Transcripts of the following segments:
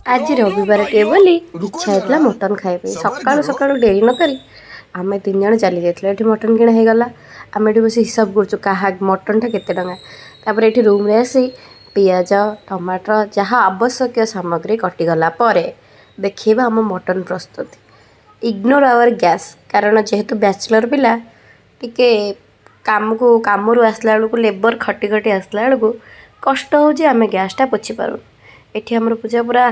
आज रविवार टे बोली इच्छा होता मटन खाइबे सकाळु सकाळु डेरी न करी आमे 3 जण चली जाइथिले एठी मटन किना हे गला आमे एठी बसी हिसाब करछु काहा मटन टा केते टंगा तापर एठी रूम रे आसी पियाज टमाटर जहाँ आवश्यक सामग्री कटि गला परे देखिबा हम मटन प्रस्तुति इग्नोर आवर गैस कारण जेहेतु बैचलर पिला टिके काम रु आसला बेलू लेबर खटी खटी आसला बेलू कष्ट हो आमे गैस टा पोछि पारू एठी हमर पूजा पूरा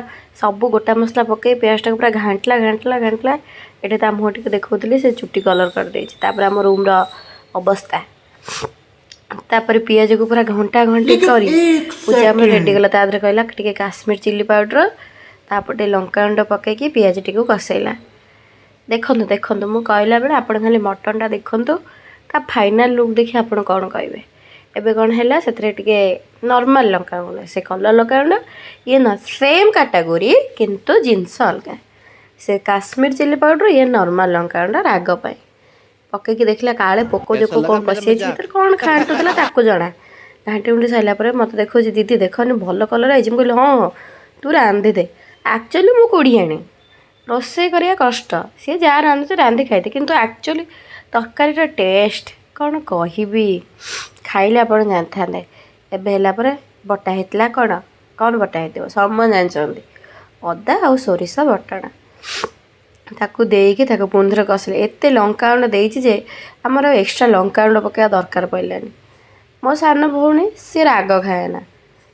सब गोटा मसला पकई पेस्ट पूरा घांटला घांटला घांटला एठी ता मुह टिके देखौतली से चुट्टी कलर कर देछि तापर हम रूम रो अवस्था तापर पियाज को पूरा घंटा घंटी करी पूजा में रेडी गला तादरे कहला टिके काश्मीर चिल्ली पाउडर तापटे लंका गुंड पकई कि पियाज टिको कसैला देखंतु देखंतु मु कहला बेले आपण खाली मटन टा देखंतु ता फाइनल लुक देखि आपण कोन कहबे एबे कौन है से नॉर्मल लंका गुंड से कलर लंका गुंड ये ना सेम कैटेगरी किंतु जिनस अलग से काश्मीर चिल्ली पाउडर ये नॉर्मल लंका गुंड राग पाई पकईकी देखला काले पोक जोक कौन पशि कौन खाटुला ताको जना घाटी उंडी सारापर मत देखो दीदी देखनी भल कलर आई कहली हाँ तू रांधि दे एक्चुअली मु कोड़ियाणी रोसे करिया कष्ट सी जहाँ रांधुचे रांधि खाई किंतु एक्चुअली तरकारी टेस्ट कौन कहबी खाइले आप जानते एबे बटा होता कौन कौन बटा हो सम जानते अदा आ सोरिष बटना ताकू देकी पुणी थे कसले एत लंका गुंड देजे आमर एक्सट्रा लंका गुंड पकड़ा दरकार पड़ानी मो सान भौणी सी राग खाएना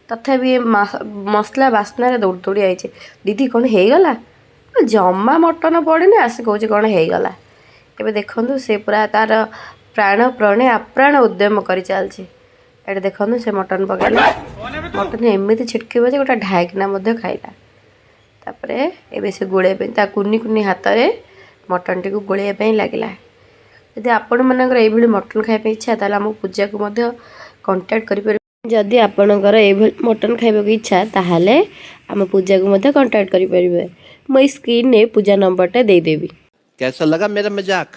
तथापि मसला बास्नार दौड़ दौड़ी आई दीदी कौन हो गला जमा मटन पड़े आसे कौच कौन हो गला एबे देखंतु से पूरा तार प्राण प्रणे आप्राण उद्यम कर चलती ये देखो से मटन पकड़ा मटन एमती छिटक गोटे ढाईकिना खाइला तापर एबे से गोलिया कुनी कुनी हाथ में मटन टी गोलिया लगे जदि आपण मानकर ये मटन खाइबा इच्छा ताला हम पूजा को कांटेक्ट कर जदि आपणकर ये मटन खाइबा इच्छा ताहले हम पूजा को कांटेक्ट करें मुझे स्क्रीन ने पूजा नंबरटा देदेवी। कैसा लगा मेरा मजाक?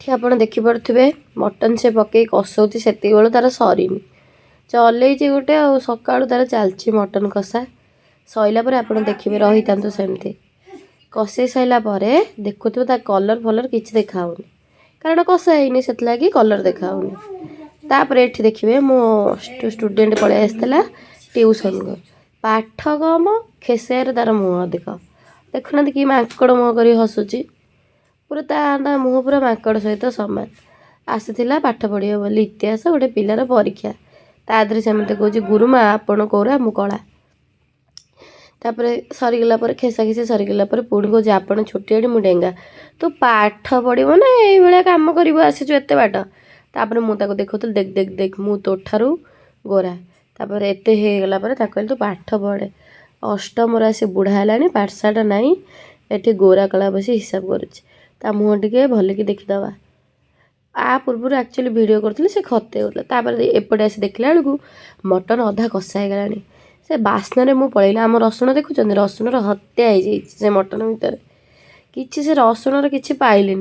आप देखिपे मटन से पकई कसौती से तार सरीनी चलई गोटे आ सका तार चलती मटन कषा सैला आप देखिए रही था सेमती कषे सारापर देखुए ता कलर फलर कि देखा कारण कषा है से लगी कलर देखा तापर ये देखिए मो स्टूडेंट पलि आसाला ट्यूशन को पाठ कम खेसार तार मुँह अधिक देखुना कि माकड़ मुँह कर हसुची पूरा ता मुँह पूरा माकड़ सहित सामान आसीला पाठ पढ़िया बोली इतिहास गोटे पिलार परीक्षा तादरे से मत कह गुरुमा आपण कौरा मु कला तापर सरीगला खेसा खेसी सरीगला पुणी कह आपण छोटियाड़ी मु डेंगा तू पाठ पढ़व ना ये कम कर आसीचु एत बाट तापर मुझे देखो देख देख देख मु तो ठारू गोरा तापर एत होगला कहली तू पाठ पढ़े अष्टम आसी बुढ़ा है पाठशाला ना ये गोरा कला बस हिसाब करुँचा मुँह टे भल कि देखीदबा आ पूर्व एक्चुअली वीडियो करते से खते होता एपटे आसी देखला बेलू मटन अधा कषा होगा से बास्न मु पलैला आम रसुण देखुं रसुण हत्या हो मटन भितर कि से रसुण कि पाइले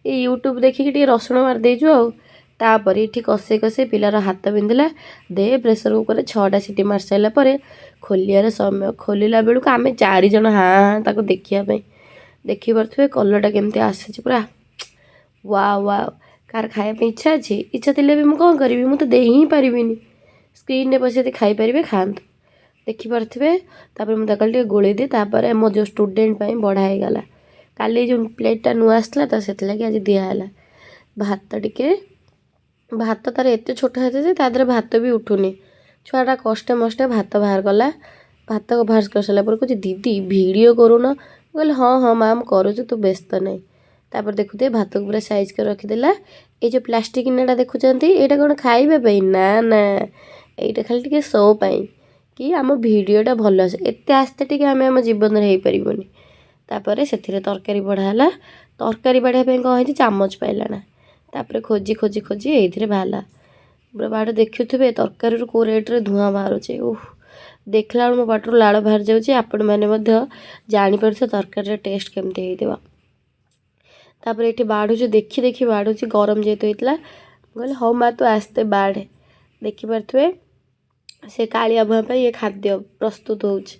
ये यूट्यूब देखिए रसुण मारिदेचु आपर ये कषे कषे पिलार हाथ बिंधिला दे प्रेसर कुकर 6टा सीटी मार सारापर खोलियार समय खोलला बेलू आम 4 जन हाँ हाँ ताको देखापी देखिपे कलरटा केमती आसी पूरा वाह वाह कार खाया इच्छा अच्छी इच्छा थे भी मुझे कौन करी मुझे दे ही पारिनी स्क्रीन में बस खाईपारे खातु देखिपे तापर मुझे कल गोले दिए तापर मो जो स्टूडेंट बढ़ा गला काली जो प्लेटा नुआ आसला तो से आज दिहला भात टिके भात तार एत छोट है तादर भात भी उठुनी छुआटा कष्टे मष्टे भात बाहर कला भात बाहर कर सारा पर कह दीदी वीडियो करूना कहले हाँ हाँ मैम करुँ तू व्यस्त नहीं तापर देखुते भात को पूरा साइज कर रखीदेला ये जो प्लास्टिक इनाटा देखुंत यहाँ कौन खाइबा ना ना यहाँ खाली टे शो पाई कि आम भिडटा भल आस एत आस्ते टे आम आम जीवन में हो पारबनी तापर से तरकारी बढ़ाला तरकारी बढ़ाई कौन है चामच पाइलाना तापर खोजी खोजी खोजी ये बाहला पूरा बाट देखुए तरकारी कौ रेट्रे धूआं बाहर ओह देखला मो पाटर लाड़ बाहर जाऊँगी आपण मैंने जापर तरकारी टेस्ट केमती हो तापर ये बाढ़ुचे देखी देखी बाढ़ुची गरम जेहेतु होता कहले हाँ माँ तू आसते बाढ़े देखिपे ସେ କାଳିଆ ଭୁଆଁ ପାଇଁ ଏ ଖାଦ୍ୟ ପ୍ରସ୍ତୁତ ହେଉଛି।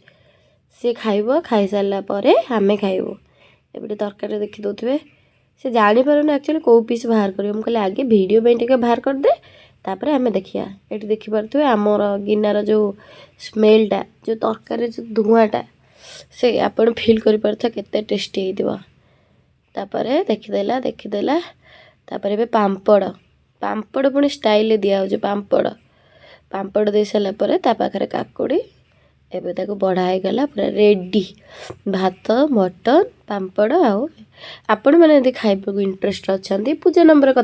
ସେ ଖାଇବ, ଖାଇସାରିଲା ପରେ ଆମେ ଖାଇବୁ। ଏପଟେ ତରକାରୀ ଦେଖିଦେଉଥିବେ। ସେ ଜାଣିପାରୁନି ଆକ୍ଚୁଆଲି କେଉଁ ପିସ୍ ବାହାର କରିବ। ମୁଁ କହିଲି ଆଗେ ଭିଡ଼ିଓ ପାଇଁ ଟିକେ ବାହାର କରିଦେ, ତାପରେ ଆମେ ଦେଖିବା। ଏଠି ଦେଖିପାରୁଥିବେ ଆମର ଗିନାର ଯେଉଁ ସ୍ମେଲ୍ଟା, ଯେଉଁ ତରକାରୀ ଯେଉଁ ଧୂଆଁଟା, ସେ ଆପଣ ଫିଲ୍ କରିପାରୁଥିବେ କେତେ ଟେଷ୍ଟି ହେଇଥିବ। ତାପରେ ଦେଖିଦେଲା। ତାପରେ ଏବେ ପାମ୍ପଡ଼ ପୁଣି ଷ୍ଟାଇଲରେ ଦିଆହେଉଛି। ପାମ୍ପଡ଼ ଦେଇ ସାରିଲା ପରେ ତା ପାଖରେ କାକୁଡ଼ି। ଏବେ ତାକୁ ବଢ଼ା ହେଇଗଲା, ପୁରା ରେଡ଼ି। ଭାତ, ମଟନ୍, ପାମ୍ପଡ଼। ଆଉ ଆପଣମାନେ ଯଦି ଖାଇବାକୁ ଇଣ୍ଟରେଷ୍ଟ ଅଛନ୍ତି, ପୂଜା ନମ୍ବର କଥା